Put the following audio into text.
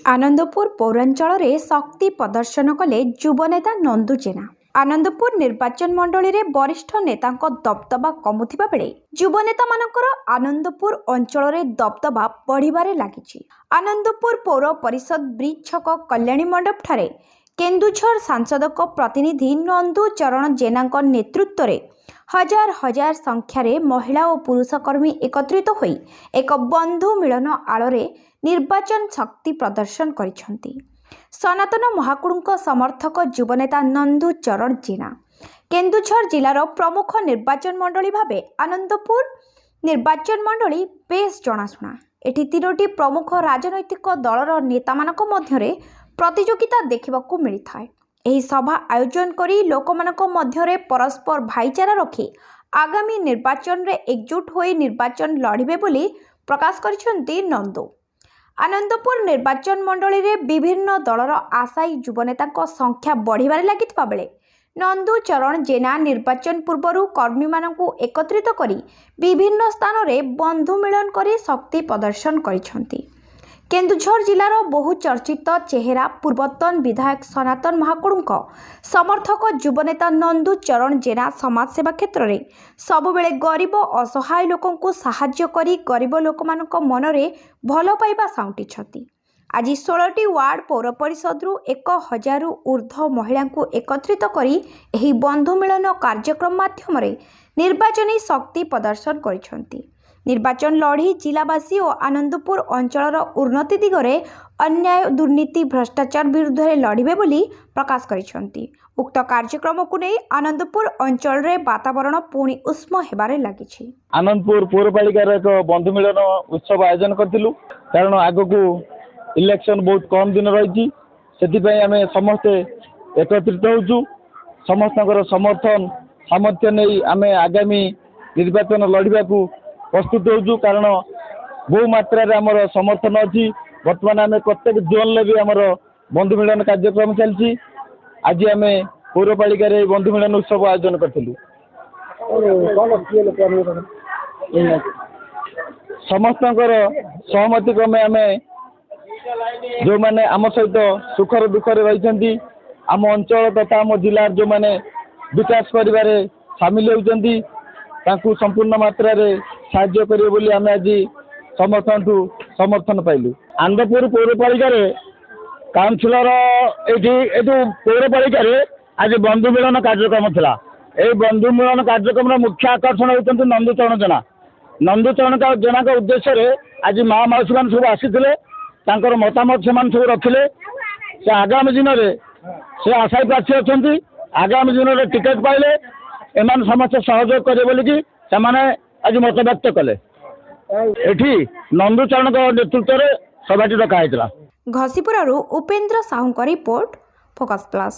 आनंदपुर पौरांचल शक्ति प्रदर्शन कले युवनेता नंदू जेना। आनंदपुर निर्वाचन मंडली रे वरिष्ठ नेता दबदबा कमुथिबा बेले युवनेता मानकर आनंदपुर अंचल रे दबदबा बढ़िबारे लागिछि। आनंदपुर पौर परिषद ब्रिज छक कल्याणी मंडप ठारे केन्दुझर सांसद प्रतिनिधि नंदू चरण जेना नेतृत्व में हजार हजार संख्यार महिला और पुरुषकर्मी एकत्रित होई एक बंधु मिलन आଳରେ निर्वाचन शक्ति प्रदर्शन करिसेंती। सनातन महाकुड़ू समर्थक युवनेता नंदू चरण जेना केन्दुझर जिलार प्रमुख निर्वाचन मंडली भावे आनंदपुर निर्वाचन मंडली बेस जनाशुना। एठी तीनोटी प्रमुख राजनैतिक दलर नेता मानक मध्यरे प्रतियोगिता देखा मिलता है। एही सभा आयोजन करी लोकमानक मध्यरे परस्पर भाईचारा रखी आगामी निर्वाचन रे एकजुट होई निर्वाचन लड़िबे बोली प्रकाश करिसेंती नंदू। आनंदपुर निर्वाचन मंडली रे विभिन्न दलर आशायी युवनेता संख्या बढ़िबारे लागिथिबा बेले नंदू चरण जेना निर्वाचन पूर्वरु कर्मी मानकु एकत्रित करी विभिन्न स्थान रे बंधु मिलन करी शक्ति प्रदर्शन करिसेंती। केन्दुझर जिलार बहुचर्चित चेहरा पूर्वतन विधायक सनातन महाकुड़ू समर्थक युवनेता नंदू चरण जेना समाजसेवा क्षेत्र में सबुबले गरीब असहाय लोकंकु साहाय्य करी गरीब लोकमानक मनरे भल पाइबा साउंटिछंती। आज 16टी वार्ड पौर परिषद 1000 ऊर्ध्व महिला को एकत्रित करी एही बंधु मिलन कार्यक्रम माध्यम निर्वाचनी शक्ति प्रदर्शन करिसेंती। निर्वाचन लड़ी जिलावासी और आनंदपुर अंचल उन्नति दिगरे अन्याय दुर्नीति भ्रष्टाचार विरुद्ध लड़िबे बोली प्रकाश करिसेंती। उक्त कार्यक्रम को नहीं आनंदपुर अंचल रे वातावरण पुणी उष्म हेबारे लागिछि। आनंदपुर पौरपालिकार एक बंधु मिलन उत्सव आयोजन करथिलु कारण आगकू इलेक्शन बहुत कम दिन रही से आम समस्ते एकत्रित होचु। समस्तकर समर्थन सामर्थ्य नहीं आम आगामी निर्वाचन लड़ाक प्रस्तुत होचु कारण बहु मात्रा आमर समर्थन अच्छी। बर्तमान आम प्रत्येक जोन भी आमर बंधु मिलन कार्यक्रम चलती। आज आम पौरपालिका बंधु मिलन उत्सव आयोजन करथिलु। समस्तकर सहमति क्रमे आम जो माने आम सहित सुखर दुखर रही आम अंचल तथा आम जिला जो माने विकास करिबारे शामिल होती संपूर्ण मात्रा साहाय्य करिवे बोली आम आज समर्थन पाइलु। आनंदपुर पौरपालिका काउंसिलर पौरपालिका आज बंधु मिलन कार्यक्रम थिला। ए बंधु मिलन कार्यक्रम मुख्य आकर्षण होती नंदू चरण जेना। नंदू चरण जेना उद्देश्य आज माँ मौसी मान सब आसीथिले तांकर मतामत से सब रखिले। से आगामी दिन में से आशायी प्रार्थी अच्छा आगामी दिन में टिकेट पाइले एमान समस्त सहयोग करे बोलिकी से आज मत व्यक्त कले। एठी नंदू चरण नेतृत्व में सभाटी रखा। Ghasipur Upendra Sahu report focus plus.